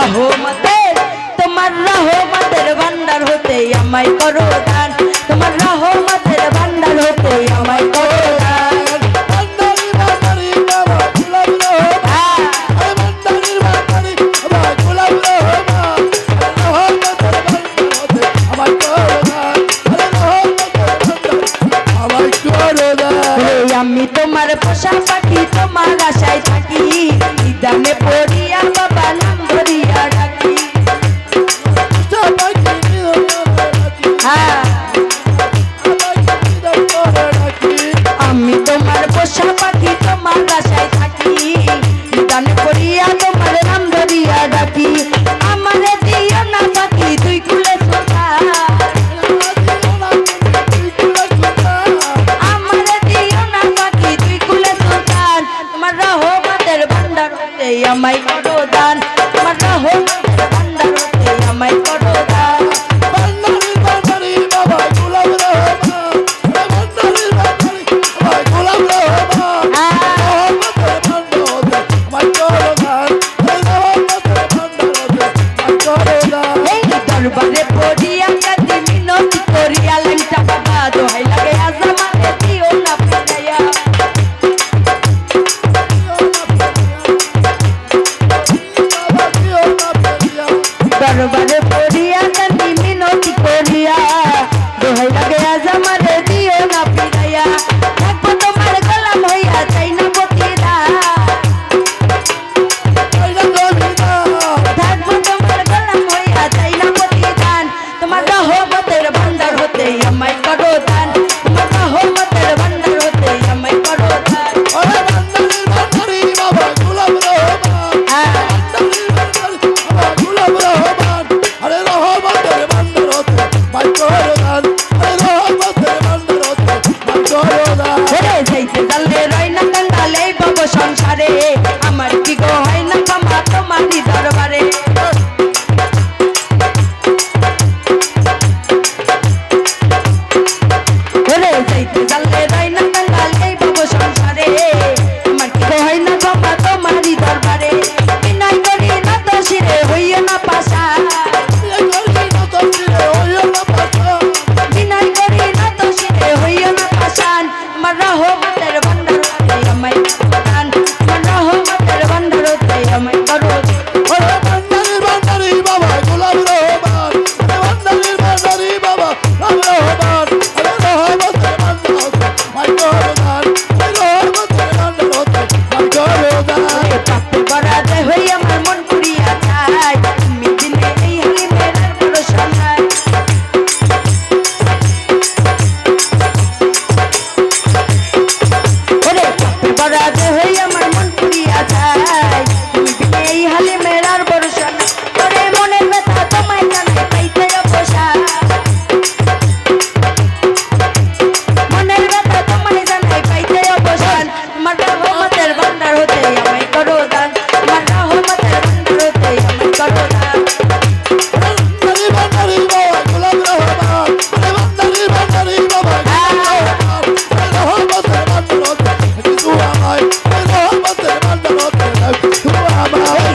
রহমতের ভান্ডার হতে আমায় করো দান, তোমার রহমতের ভান্ডার হতে আমায় করো দান। আমি তোমার পোষা পাখি, তোমার আশায় থাকি, নিদানে পড়িয়া বাবা নাম ধরিয়া ডাকি। আমি তোমার পোষা পাখি, তোমার আশায় থাকি, নিদানে পড়িয়া তোমার নাম ধরিয়া ডাকি। আমারে দিও না পাখি তুই কুলে সোনা, আমারে দিও না পাখি তুই কুলে সুলতান, তোমার রহমতের ভান্ডার হতে আমায় করো দান, তোমার রহমতের ভান্ডার হতে আমায় করো দান। দরবারে পড়িয়া কাঁদি মিনতি করিয়া ল্যাংটা বাবা দোহাই লাগে আজামানে দিও না ফিরাইয়া। দরবারে পড়িয়া কাঁদি মিনতি করিয়া দোহাই লাগে আজামানে দিও না ফিরাইয়া। থাকবো তোমার গোলাম হইয়া চাই না পতিরা, থাকবো তোমার গোলাম হইয়া চাই না প্রতিদান, তোমার রহমতের ভান্ডার হতে আমায় করো দান, তোমার রহমতের ভান্ডার হতে আমায় করো দান। যাইতে জানলে রয় না কাঙ্গালে এই ভব সংসারে, আমার কি গো হয় না ক্ষমা তোমারই দরবারে। যাইতে জানলে রয় না কাঙ্গালে এই ভব সংসারে, আমার কি গো হয় না ক্ষমা তোমারই দরবারে। বিনয় করি না তো শিরে হইও না পাশা, বিনয় করি না তো শিরে হইও না পাশান, আমার রহমতের ভান্ডার হতে আমায় করো দান, আমার রহমতের ভান্ডার হতে আমায় করো দান। পাপে ভরা দেহ আমার মন পুরিয়া যায়, তুমি দিনে এই হালিমের আর ভরসা নাই। পাপে ভরা দেহ আমার মন পুরিয়া যায়, তুমি দিনে এই হালিমের আর ভরসা নাই। ওরে মনের ব্যথা তোমায় জানাই পাইতে অবসান, মনের ব্যথা তোমায় জানাই পাইতে অবসান, তোমার রহমতের ভান্ডার হতে আমায় করো দান, তোমার রহমতের ভান্ডার হতে আমায় করো দান।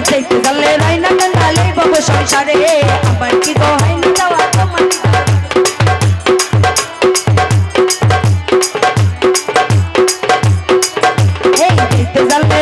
যাইতে জানলে রয় না কাঙ্গালে ভব সংসারে, আমার কি গো হয় না যাওয়া তোমার যাইতে জানলে